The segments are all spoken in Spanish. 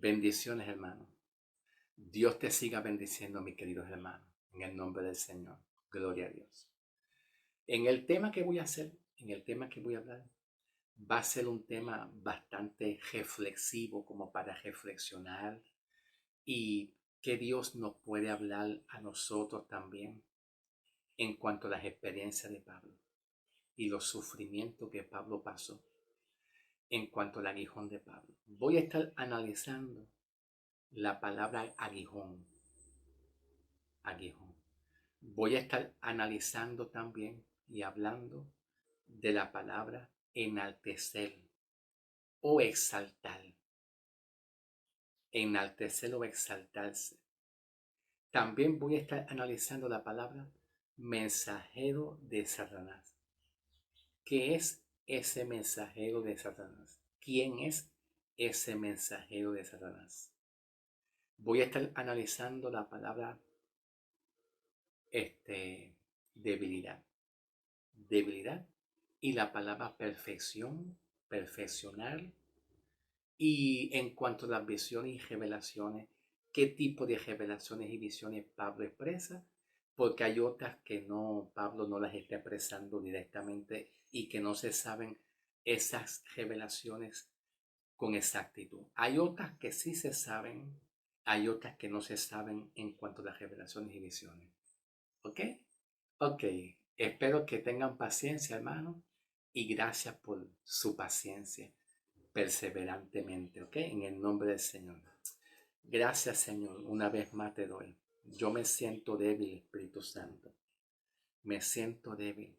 Bendiciones, hermano. Dios te siga bendiciendo, mis queridos hermanos, en el nombre del Señor. Gloria a Dios. En el tema que voy a hacer, en el tema que voy a hablar, va a ser un tema bastante reflexivo, como para reflexionar, y que Dios nos puede hablar a nosotros también en cuanto a las experiencias de Pablo y los sufrimientos que Pablo pasó en cuanto al aguijón de Pablo. Voy a estar analizando la palabra aguijón. Aguijón. Voy a estar analizando también y hablando de la palabra enaltecer o exaltar. Enaltecer o exaltarse. También voy a estar analizando la palabra mensajero de Satanás. ¿Qué es ese mensajero de Satanás? ¿Quién es ese mensajero de Satanás? Voy a estar analizando la palabra debilidad. Debilidad y la palabra perfección, perfeccionar. Y en cuanto a las visiones y revelaciones, ¿qué tipo de revelaciones y visiones Pablo expresa? Porque hay otras que no, Pablo no las está expresando directamente y que no se saben esas revelaciones con exactitud. Hay otras que sí se saben, hay otras que no se saben en cuanto a las revelaciones y visiones. ¿Ok? Ok, espero que tengan paciencia, hermano, y gracias por su paciencia perseverantemente, ¿ok? En el nombre del Señor. Gracias, Señor, una vez más te doy. Yo me siento débil, Espíritu Santo. Me siento débil,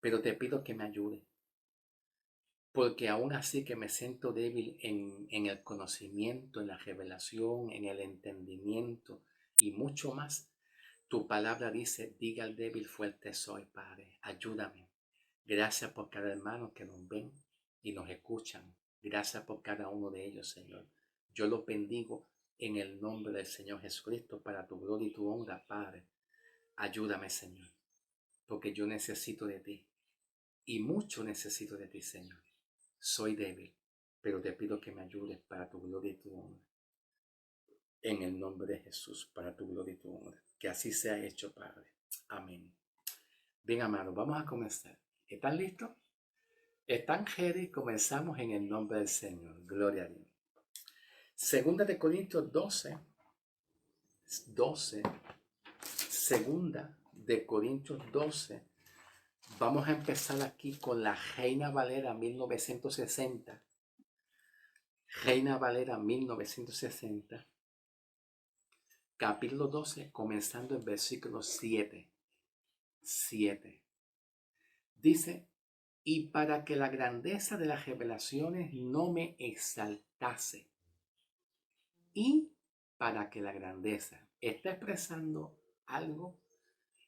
pero te pido que me ayude, porque aún así que me siento débil en el conocimiento, en la revelación, en el entendimiento y mucho más. Tu palabra dice, diga al débil, fuerte soy, Padre. Ayúdame. Gracias por cada hermano que nos ven y nos escuchan. Gracias por cada uno de ellos, Señor. Yo los bendigo en el nombre del Señor Jesucristo para tu gloria y tu honra, Padre. Ayúdame, Señor, porque yo necesito de ti y mucho necesito de ti, Señor. Soy débil, pero te pido que me ayudes para tu gloria y tu honra. En el nombre de Jesús, para tu gloria y tu honra. Que así sea hecho, Padre. Amén. Bien, amados, vamos a comenzar. ¿Están listos? ¿Están ready? Comenzamos en el nombre del Señor. Gloria a Dios. Segunda de Corintios 12. Segunda de Corintios 12. Vamos a empezar aquí con la Reina Valera 1960. Reina Valera 1960. Capítulo 12, comenzando en versículo 7. 7. Dice, y para que la grandeza de las revelaciones no me exaltase. Y para que la grandeza está expresando algo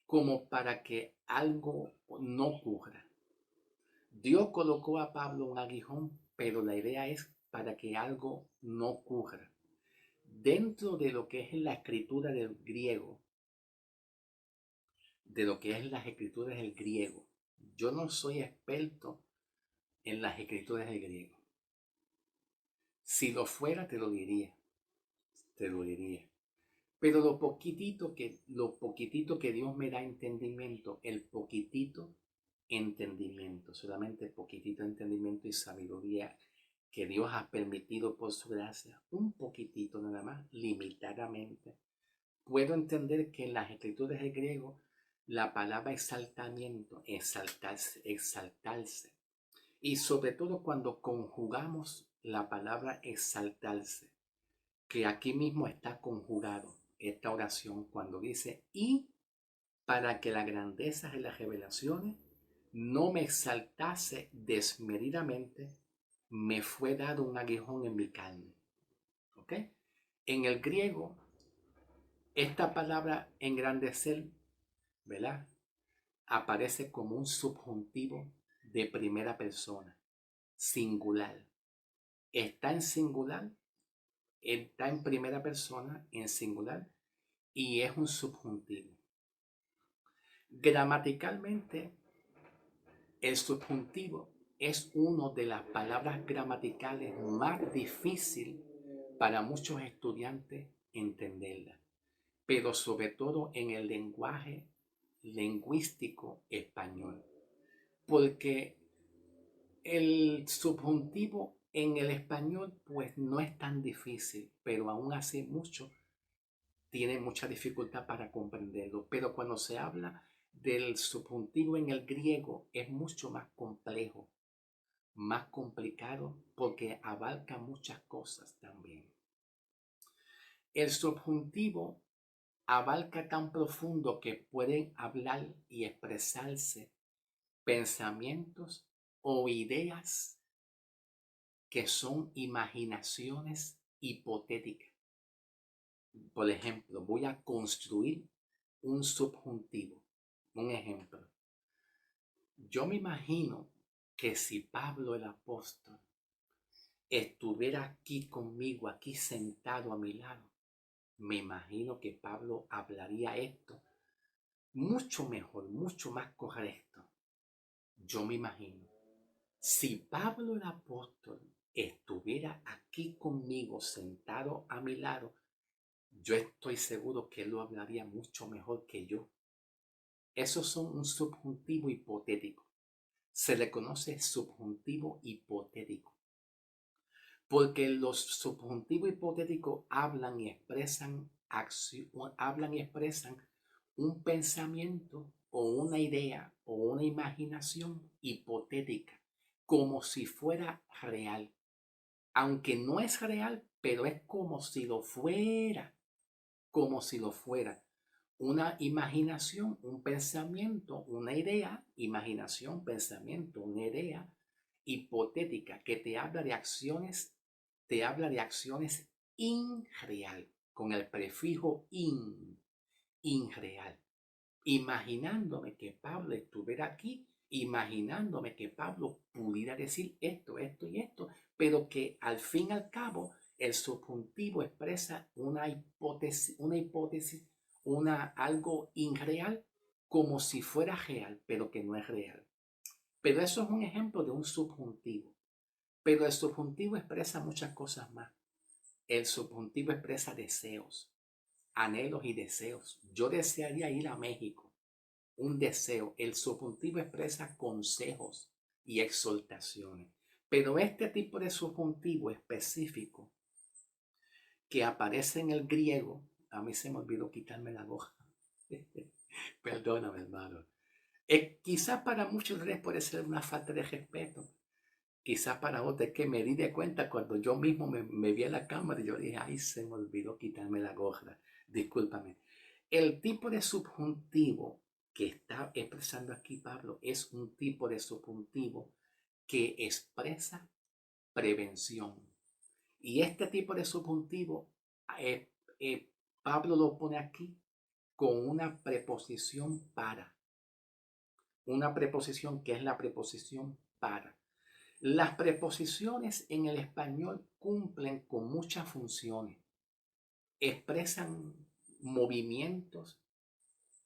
como para que algo no ocurra. Dios colocó a Pablo un aguijón, pero la idea es para que algo no ocurra. Dentro de lo que es la escritura del griego, de lo que es las escrituras del griego, yo no soy experto en las escrituras del griego. Si lo fuera, te lo diría. Te lo diría. Pero lo poquitito que Dios me da entendimiento, el poquitito entendimiento, solamente poquitito entendimiento y sabiduría que Dios ha permitido por su gracia, un poquitito nada más, limitadamente. Puedo entender que en las escrituras del griego, la palabra exaltamiento, exaltarse, exaltarse, y sobre todo cuando conjugamos la palabra exaltarse, que aquí mismo está conjugado esta oración cuando dice, y para que la grandeza de las revelaciones no me exaltase desmedidamente, me fue dado un aguijón en mi carne. ¿Ok? En el griego, esta palabra engrandecer, ¿verdad? Aparece como un subjuntivo de primera persona, singular. Está en singular, está en primera persona, en singular, y es un subjuntivo. Gramaticalmente, el subjuntivo es una de las palabras gramaticales más difíciles para muchos estudiantes entenderla, pero sobre todo en el lenguaje lingüístico español, porque el subjuntivo en el español pues no es tan difícil, pero aún así tiene mucha dificultad para comprenderlo. Pero cuando se habla del subjuntivo en el griego es mucho más complejo, más complicado, porque abarca muchas cosas también. El subjuntivo abarca tan profundo que pueden hablar y expresarse pensamientos o ideas que son imaginaciones hipotéticas. Por ejemplo, voy a construir un subjuntivo. Un ejemplo. Yo me imagino que si Pablo el apóstol estuviera aquí conmigo, aquí sentado a mi lado, me imagino que Pablo hablaría esto mucho mejor, mucho más correcto. Yo me imagino. Si Pablo el apóstol estuviera aquí conmigo, sentado a mi lado, yo estoy seguro que él lo hablaría mucho mejor que yo. Esos son un subjuntivo hipotético. Se le conoce subjuntivo hipotético, porque los subjuntivos hipotéticos hablan y expresan un pensamiento o una idea o una imaginación hipotética, como si fuera real, aunque no es real, pero es como si lo fuera, como si lo fuera. Una imaginación, un pensamiento, una idea, imaginación, pensamiento, una idea hipotética que te habla de acciones irreal, con el prefijo irreal. Imaginándome que Pablo estuviera aquí, imaginándome que Pablo pudiera decir esto, esto y esto, pero que al fin y al cabo el subjuntivo expresa algo irreal como si fuera real, pero que no es real. Pero eso es un ejemplo de un subjuntivo. Pero el subjuntivo expresa muchas cosas más. El subjuntivo expresa deseos, anhelos y deseos. Yo desearía ir a México, un deseo. El subjuntivo expresa consejos y exhortaciones. Pero este tipo de subjuntivo específico que aparece en el griego, a mí se me olvidó quitarme la hoja. Perdóname, hermano. Quizás para muchos de ustedes puede ser una falta de respeto. Quizás para otros es que me di de cuenta cuando yo mismo me vi en la cámara y yo dije, ay, se me olvidó quitarme la gorra. Discúlpame. El tipo de subjuntivo que está expresando aquí Pablo es un tipo de subjuntivo que expresa prevención. Y este tipo de subjuntivo, eh, Pablo lo pone aquí con una preposición para. Una preposición que es la preposición para. Las preposiciones en el español cumplen con muchas funciones. Expresan movimientos,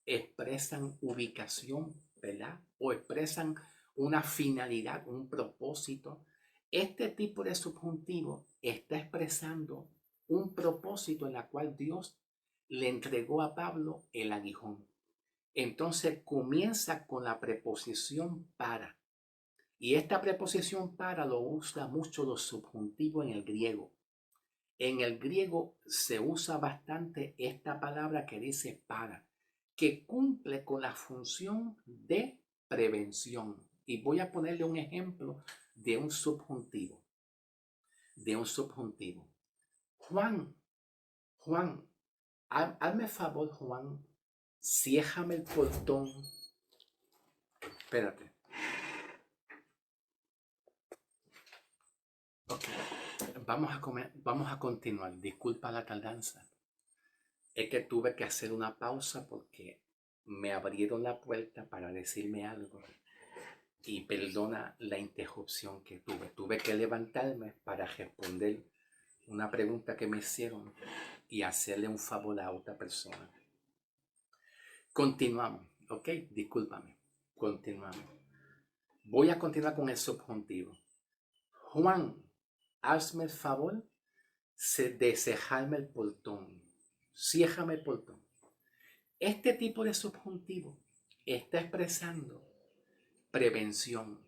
expresan ubicación, ¿verdad? O expresan una finalidad, un propósito. Este tipo de subjuntivo está expresando un propósito en la cual Dios le entregó a Pablo el aguijón. Entonces comienza con la preposición para. Y esta preposición para lo usa mucho los subjuntivos en el griego. En el griego se usa bastante esta palabra que dice para, que cumple con la función de prevención. Y voy a ponerle un ejemplo de un subjuntivo. De un subjuntivo. Juan, hazme favor, Juan, ciérrame el portón. Espérate. Ok, vamos a continuar. Disculpa la tardanza. Es que tuve que hacer una pausa porque me abrieron la puerta para decirme algo y perdona la interrupción que tuve. Tuve que levantarme para responder una pregunta que me hicieron y hacerle un favor a otra persona. Continuamos, ¿ok? Discúlpame. Continuamos. Voy a continuar con el subjuntivo. Juan, hazme el favor de cejarme el portón. Ciérrame el portón. Este tipo de subjuntivo está expresando prevención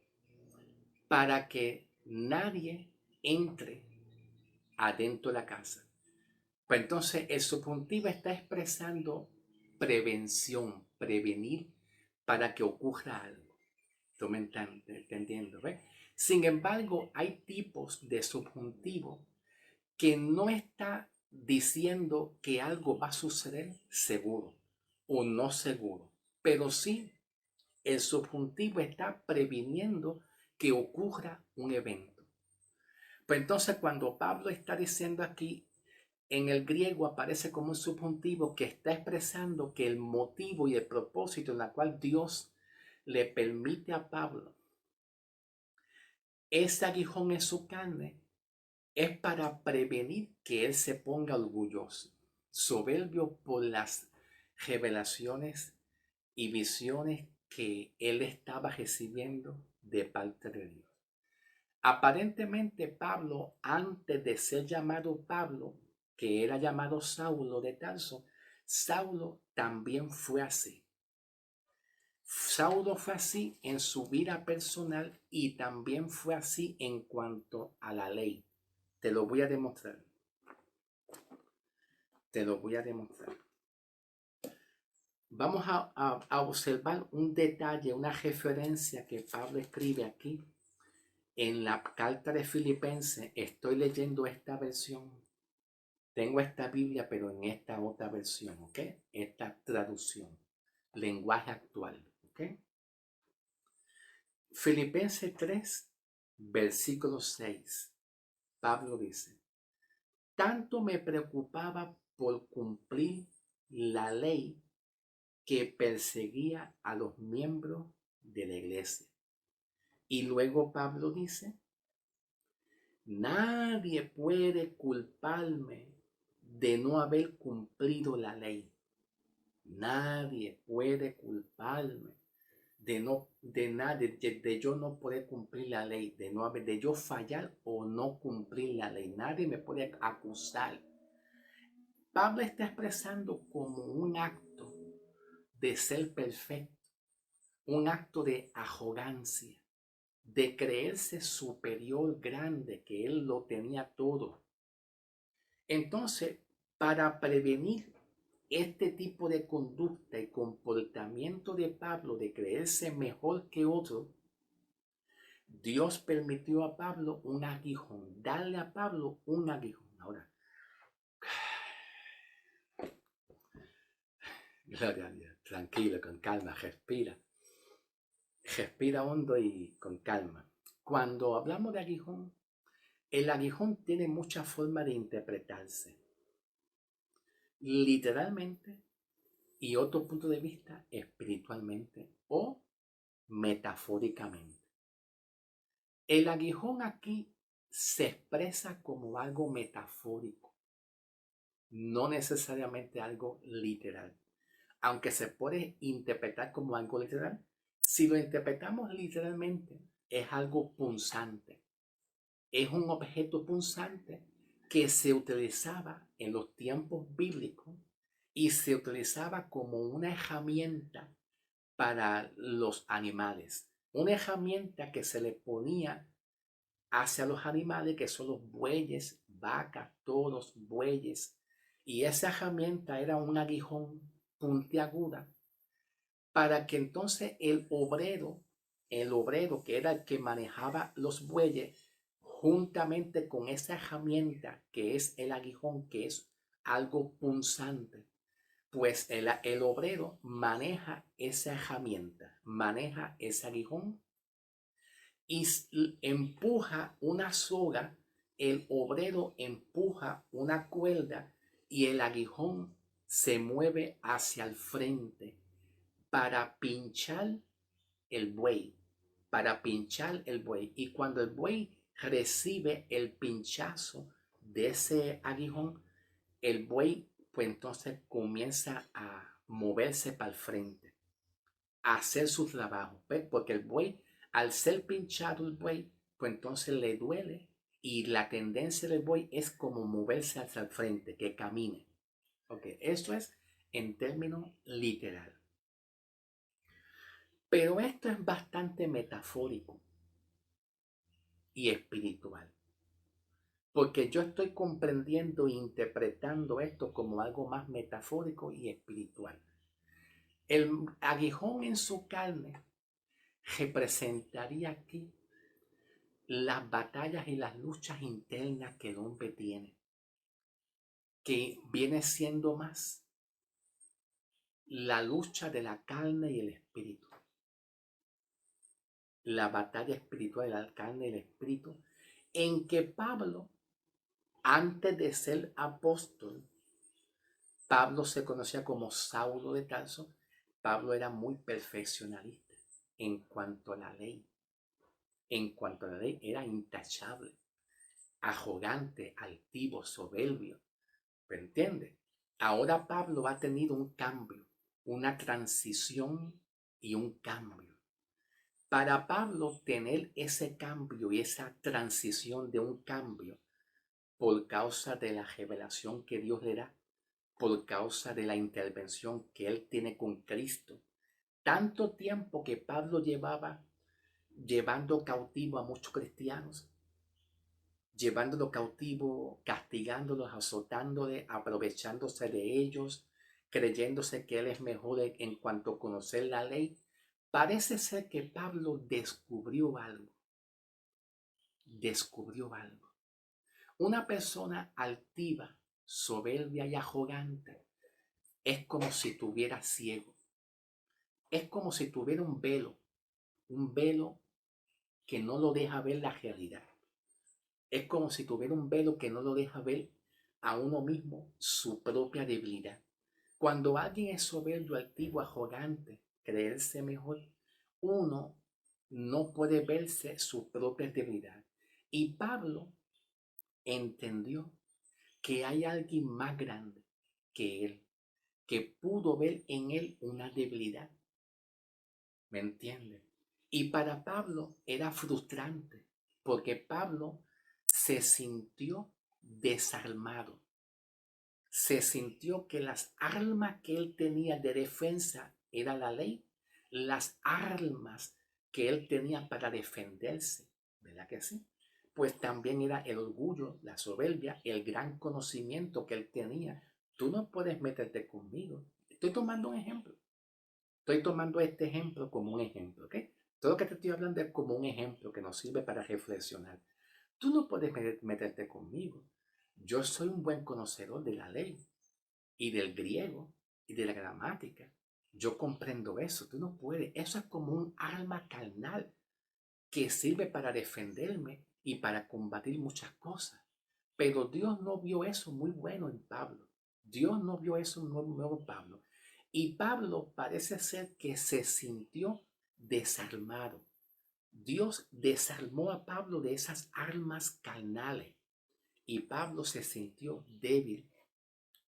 para que nadie entre adentro de la casa. Pues entonces el subjuntivo está expresando prevención, prevenir para que ocurra algo. ¿Tú me entendiendo? ¿Ves? Sin embargo, hay tipos de subjuntivo que no está diciendo que algo va a suceder seguro o no seguro, pero sí el subjuntivo está previniendo que ocurra un evento. Pues entonces cuando Pablo está diciendo aquí, en el griego aparece como un subjuntivo que está expresando que el motivo y el propósito en el cual Dios le permite a Pablo ese aguijón en su carne es para prevenir que él se ponga orgulloso, soberbio por las revelaciones y visiones que él estaba recibiendo de parte de Dios. Aparentemente Pablo, antes de ser llamado Pablo, que era llamado Saulo de Tarso, Saulo también fue así. Saulo fue así en su vida personal y también fue así en cuanto a la ley. Te lo voy a demostrar. Te lo voy a demostrar. Vamos a observar un detalle, una referencia que Pablo escribe aquí en la carta de Filipenses. Estoy leyendo esta versión. Tengo esta Biblia, pero en esta otra versión, ¿ok? Esta traducción, lenguaje actual, ¿ok? Filipenses 3, versículo 6. Pablo dice, tanto me preocupaba por cumplir la ley que perseguía a los miembros de la iglesia. Y luego Pablo dice, nadie puede culparme de no haber cumplido la ley. Nadie puede culparme de yo no poder cumplir la ley, de yo fallar o no cumplir la ley. Nadie me puede acusar. Pablo está expresando como un acto de ser perfecto, un acto de arrogancia, de creerse superior, grande, que él lo tenía todo. Entonces, para prevenir este tipo de conducta y comportamiento de Pablo, de creerse mejor que otro, Dios permitió a Pablo un aguijón, darle a Pablo un aguijón. Ahora, gloria a Dios, tranquilo, con calma, respira. Respira hondo y con calma. Cuando hablamos de aguijón, el aguijón tiene muchas formas de interpretarse. Literalmente y otro punto de vista espiritualmente o metafóricamente. El aguijón aquí se expresa como algo metafórico, no necesariamente algo literal. Aunque se puede interpretar como algo literal, si lo interpretamos literalmente, es algo punzante. Es un objeto punzante que se utilizaba en los tiempos bíblicos y se utilizaba como una herramienta para los animales. Una herramienta que se le ponía hacia los animales, que son los bueyes, vacas, toros, bueyes. Y esa herramienta era un aguijón puntiaguda para que entonces el obrero que era el que manejaba los bueyes, juntamente con esa herramienta que es el aguijón, que es algo punzante, pues el obrero maneja esa herramienta, maneja ese aguijón y empuja una soga, el obrero empuja una cuerda y el aguijón se mueve hacia el frente para pinchar el buey, Y cuando el buey recibe el pinchazo de ese aguijón, el buey pues entonces comienza a moverse para el frente, a hacer su trabajo, ¿ves? Porque el buey Al ser pinchado el buey, pues entonces le duele y la tendencia del buey es como moverse hacia el frente, que camine. Ok, eso es en términos literal. Pero esto es bastante metafórico y espiritual. Porque yo estoy comprendiendo e interpretando esto como algo más metafórico y espiritual. El aguijón en su carne representaría aquí las batallas y las luchas internas que el hombre tiene, que viene siendo más la lucha de la carne y el espíritu. La batalla espiritual de la carne y el espíritu, en que Pablo, antes de ser apóstol, Pablo se conocía como Saulo de Tarso. Pablo era muy perfeccionalista en cuanto a la ley. En cuanto a la ley, era intachable, arrogante, altivo, soberbio. ¿Me entiendes? Ahora Pablo ha tenido un cambio, una transición y un cambio. Para Pablo tener ese cambio y esa transición de un cambio por causa de la revelación que Dios le da, por causa de la intervención que él tiene con Cristo, tanto tiempo que Pablo llevaba llevando cautivo a muchos cristianos, llevándolos cautivo, castigándolos, azotándoles, aprovechándose de ellos, creyéndose que él es mejor en cuanto a conocer la ley. Parece ser que Pablo descubrió algo. Descubrió algo. Una persona altiva, soberbia y arrogante es como si tuviera ciego. Es como si tuviera un velo que no lo deja ver la realidad. Es como si tuviera un velo que no lo deja ver a uno mismo su propia debilidad. Cuando alguien es soberbio, altivo, arrogante, creerse mejor, uno no puede verse su propia debilidad. Y Pablo entendió que hay alguien más grande que él, que pudo ver en él una debilidad. ¿Me entiende? Y para Pablo era frustrante, porque Pablo se sintió desarmado. Se sintió que las armas que él tenía de defensa era la ley, las armas que él tenía para defenderse, ¿verdad que sí? Pues también era el orgullo, la soberbia, el gran conocimiento que él tenía. Tú no puedes meterte conmigo. Estoy tomando un ejemplo. Estoy tomando este ejemplo como un ejemplo, ¿ok? Todo lo que te estoy hablando es como un ejemplo que nos sirve para reflexionar. Tú no puedes meterte conmigo. Yo soy un buen conocedor de la ley y del griego y de la gramática. Yo comprendo eso. Tú no puedes. Eso es como un arma carnal que sirve para defenderme y para combatir muchas cosas. Pero Dios no vio eso muy bueno en Pablo. Dios no vio eso muy bueno en Pablo. Y Pablo parece ser que se sintió desarmado. Dios desarmó a Pablo de esas armas carnales y Pablo se sintió débil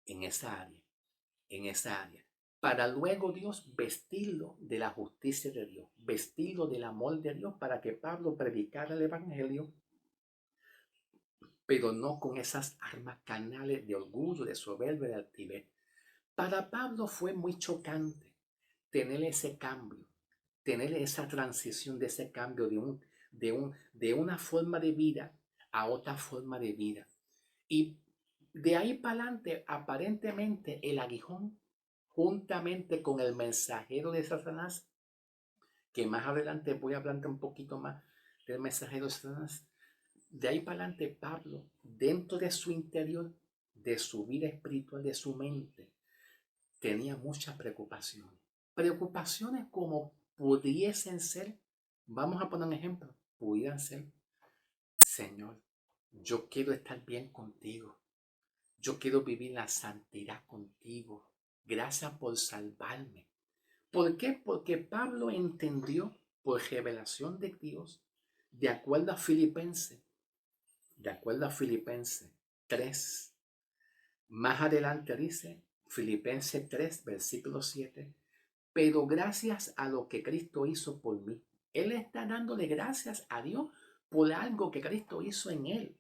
en esa área, para luego Dios vestirlo de la justicia de Dios, vestirlo del amor de Dios para que Pablo predicara el evangelio, pero no con esas armas carnales de orgullo, de soberbia, de altivez. Para Pablo fue muy chocante tener ese cambio, tener esa transición de ese cambio de una forma de vida a otra forma de vida. Y de ahí para adelante, aparentemente el aguijón, juntamente con el mensajero de Satanás, que más adelante voy a hablar un poquito más del mensajero de Satanás, de ahí para adelante Pablo, dentro de su interior, de su vida espiritual, de su mente, tenía muchas preocupaciones. Preocupaciones como pudiesen ser, vamos a poner un ejemplo, pudieran ser, Señor, yo quiero estar bien contigo. Yo quiero vivir la santidad contigo. Gracias por salvarme. ¿Por qué? Porque Pablo entendió por revelación de Dios, de acuerdo a Filipenses 3. Más adelante dice, Filipenses 3, versículo 7, pero gracias a lo que Cristo hizo por mí. Él está dándole gracias a Dios por algo que Cristo hizo en él.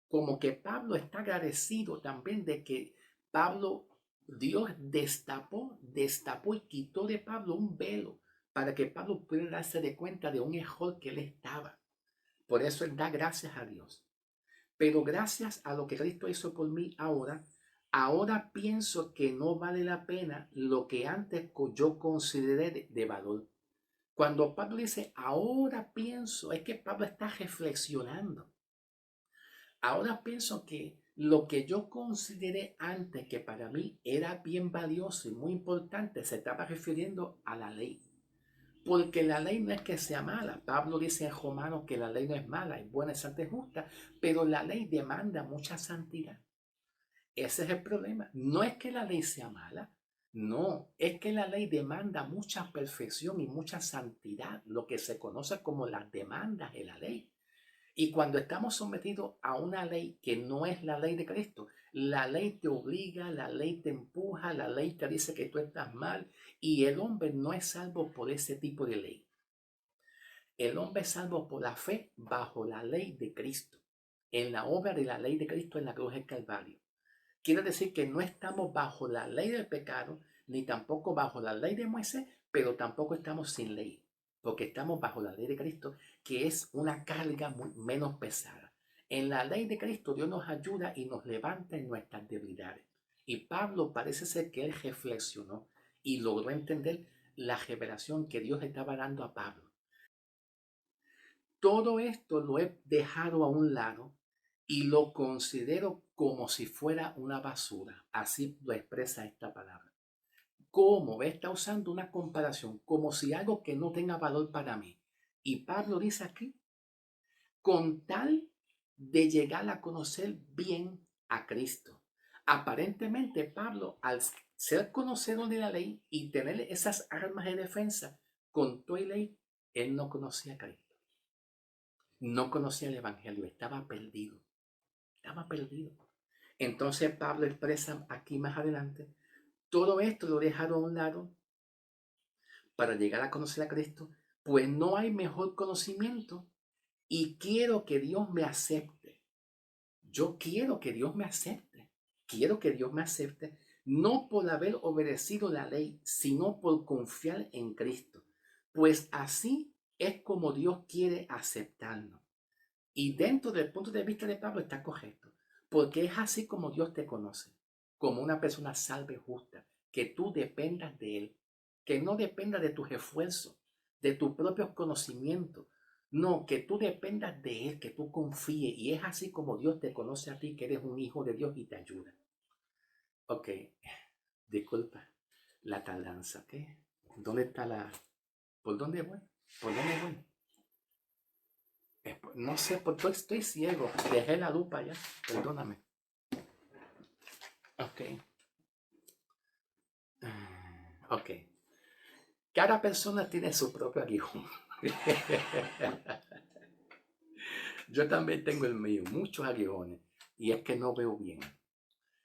Como que Pablo está agradecido también de que Pablo, Dios destapó y quitó de Pablo un velo para que Pablo pudiera darse de cuenta de un error que él estaba. Por eso él da gracias a Dios. Pero gracias a lo que Cristo hizo por mí ahora pienso que no vale la pena lo que antes yo consideré de valor. Cuando Pablo dice, ahora pienso, es que Pablo está reflexionando. Ahora pienso que lo que yo consideré antes que para mí era bien valioso y muy importante, se estaba refiriendo a la ley. Porque la ley no es que sea mala. Pablo dice en Romanos que la ley no es mala, es buena, es santa, es justa, pero la ley demanda mucha santidad. Ese es el problema. No es que la ley sea mala, no, es que la ley demanda mucha perfección y mucha santidad, lo que se conoce como las demandas de la ley. Y cuando estamos sometidos a una ley que no es la ley de Cristo, la ley te obliga, la ley te empuja, la ley te dice que tú estás mal y el hombre no es salvo por ese tipo de ley. El hombre es salvo por la fe bajo la ley de Cristo, en la obra de la ley de Cristo en la cruz del Calvario. Quiere decir que no estamos bajo la ley del pecado, ni tampoco bajo la ley de Moisés, pero tampoco estamos sin ley, porque estamos bajo la ley de Cristo, que es una carga muy menos pesada. En la ley de Cristo Dios nos ayuda y nos levanta en nuestras debilidades. Y Pablo parece ser que él reflexionó y logró entender la revelación que Dios estaba dando a Pablo. Todo esto lo he dejado a un lado y lo considero como si fuera una basura. Así lo expresa esta palabra. ¿Cómo? Está usando una comparación, como si algo que no tenga valor para mí. Y Pablo dice aquí, con tal de llegar a conocer bien a Cristo. Aparentemente Pablo, al ser conocedor de la ley y tener esas armas de defensa con toda ley, él no conocía a Cristo. No conocía el Evangelio, estaba perdido. Estaba perdido. Entonces Pablo expresa aquí más adelante, todo esto lo he dejado a un lado para llegar a conocer a Cristo, pues no hay mejor conocimiento y quiero que Dios me acepte. Yo quiero que Dios me acepte. Quiero que Dios me acepte, no por haber obedecido la ley, sino por confiar en Cristo. Pues así es como Dios quiere aceptarnos. Y dentro del punto de vista de Pablo está correcto, porque es así como Dios te conoce, como una persona salva y justa, que tú dependas de Él, que no dependa de tus esfuerzos, de tus propios conocimientos, no, que tú dependas de Él, que tú confíes, y es así como Dios te conoce a ti, que eres un hijo de Dios y te ayuda. Ok, disculpa la tardanza, ¿ok? ¿Dónde está la... ¿Por dónde voy? ¿Por dónde voy? No sé, porque estoy ciego. Dejé la lupa ya. Perdóname. Ok. Ok. Cada persona tiene su propio aguijón. Yo también tengo el mío, muchos aguijones. Y es que no veo bien.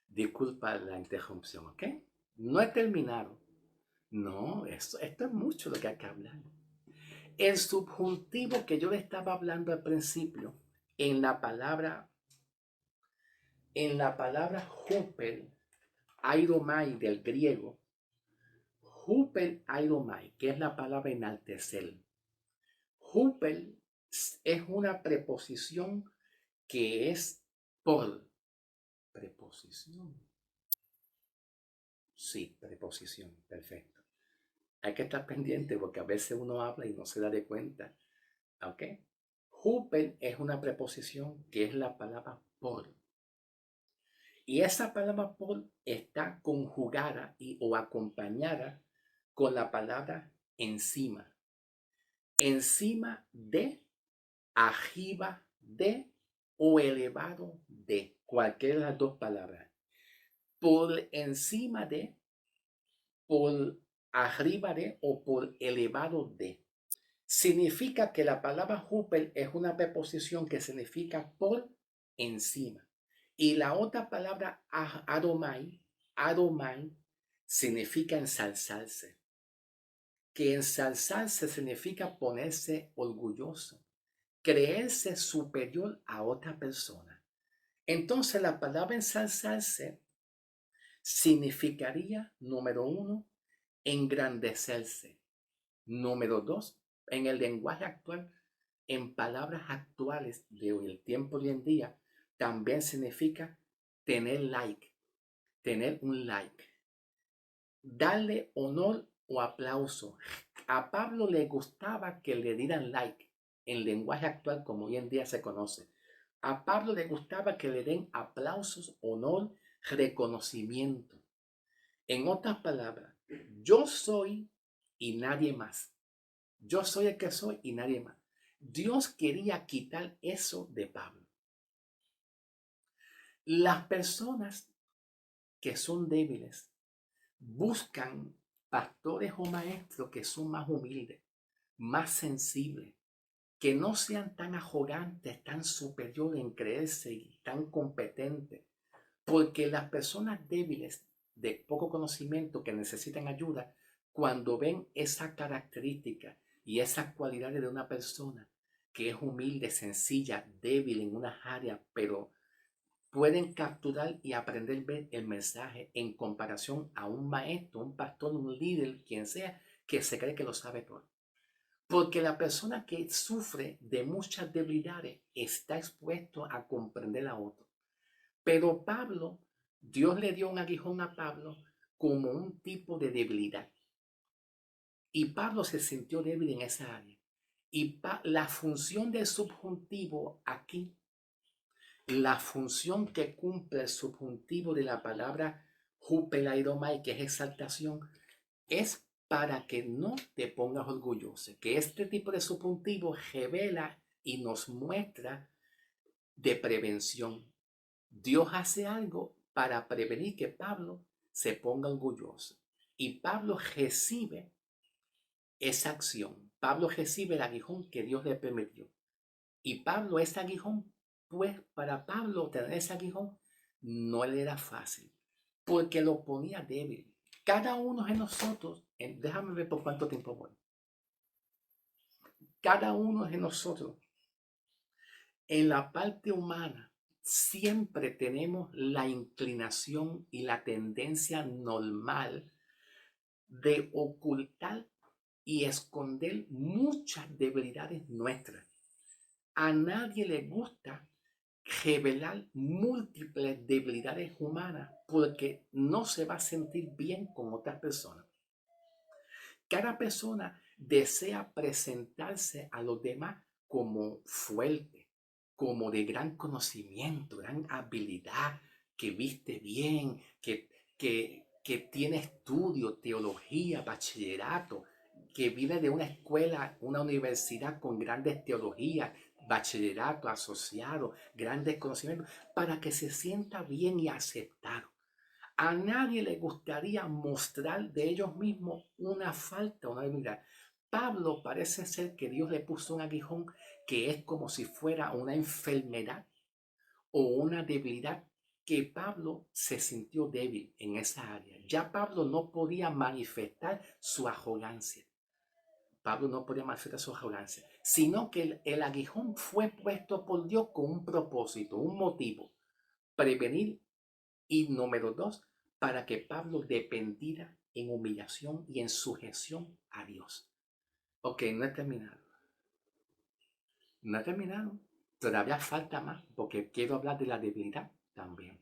Disculpa la interrupción, ¿ok? No he terminado. No, esto es mucho lo que hay que hablar. El subjuntivo que yo le estaba hablando al principio, en la palabra, hupel, airomai del griego, hupel airomai, que es la palabra enaltecer. Hupel es una preposición que es por. Preposición. Sí, preposición, perfecto. Hay que estar pendiente porque a veces uno habla y no se da de cuenta. ¿Ok? Hupel es una preposición que es la palabra por. Y esa palabra por está conjugada o acompañada con la palabra encima. Encima de, arriba de o elevado de. Cualquiera de las dos palabras. Por encima de, por arriba de o por elevado de. Significa que la palabra hupel es una preposición que significa por encima. Y la otra palabra adomai significa ensalzarse. que ensalzarse significa ponerse orgulloso, creerse superior a otra persona. Entonces la palabra ensalzarse significaría, número uno, engrandecerse. Número dos, en el lenguaje actual, en palabras actuales de hoy, el tiempo de hoy en día, también significa tener like, tener un like, darle honor o aplauso. A Pablo le gustaba que le dieran like, en lenguaje actual como hoy en día se conoce. A Pablo le gustaba que le den aplausos, honor, reconocimiento. En otras palabras, yo soy y nadie más. Yo soy el que soy y nadie más. Dios quería quitar eso de Pablo. Las personas que son débiles buscan pastores o maestros que son más humildes, más sensibles, que no sean tan arrogantes, tan superiores en creerse y tan competentes. Porque las personas débiles de poco conocimiento que necesitan ayuda, cuando ven esa característica y esas cualidades de una persona que es humilde, sencilla, débil en unas áreas, pero pueden capturar y aprender ver el mensaje en comparación a un maestro, un pastor, un líder, quien sea, que se cree que lo sabe todo. Porque la persona que sufre de muchas debilidades está expuesto a comprender a otro. Pero Pablo, Dios le dio un aguijón a Pablo como un tipo de debilidad. Y Pablo se sintió débil en esa área. Y la función del subjuntivo aquí, la función que cumple el subjuntivo de la palabra hupelaidomai, que es exaltación, es para que no te pongas orgulloso. Que este tipo de subjuntivo revela y nos muestra de prevención. Dios hace algo para prevenir que Pablo se ponga orgulloso. Y Pablo recibe esa acción. Pablo recibe el aguijón que Dios le permitió. Y Pablo, ese aguijón, pues para Pablo tener ese aguijón no le era fácil, porque lo ponía débil. Cada uno de nosotros, déjame ver por cuánto tiempo voy. Cada uno de nosotros, en la parte humana, siempre tenemos la inclinación y la tendencia normal de ocultar y esconder muchas debilidades nuestras. A nadie le gusta revelar múltiples debilidades humanas porque no se va a sentir bien con otras personas. Cada persona desea presentarse a los demás como fuerte, como de gran conocimiento, gran habilidad, que viste bien, que tiene estudio, teología, bachillerato, que viene de una escuela, una universidad con grandes teologías, bachillerato asociado, grandes conocimientos, para que se sienta bien y aceptado. A nadie le gustaría mostrar de ellos mismos una falta, una debilidad. Pablo parece ser que Dios le puso un aguijón que es como si fuera una enfermedad o una debilidad, que Pablo se sintió débil en esa área. Ya Pablo no podía manifestar su arrogancia. Pablo no podía manifestar su arrogancia, sino que el aguijón fue puesto por Dios con un propósito, un motivo: prevenir. Y número dos, para que Pablo dependiera en humillación y en sujeción a Dios. Ok, no he terminado. No he terminado. Todavía falta más, porque quiero hablar de la debilidad también.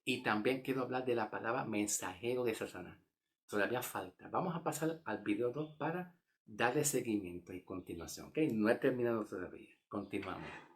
Y también quiero hablar de la palabra mensajero de Satanás. Todavía falta. Vamos a pasar al video 2 para darle seguimiento y continuación. Ok, no he terminado todavía. Continuamos.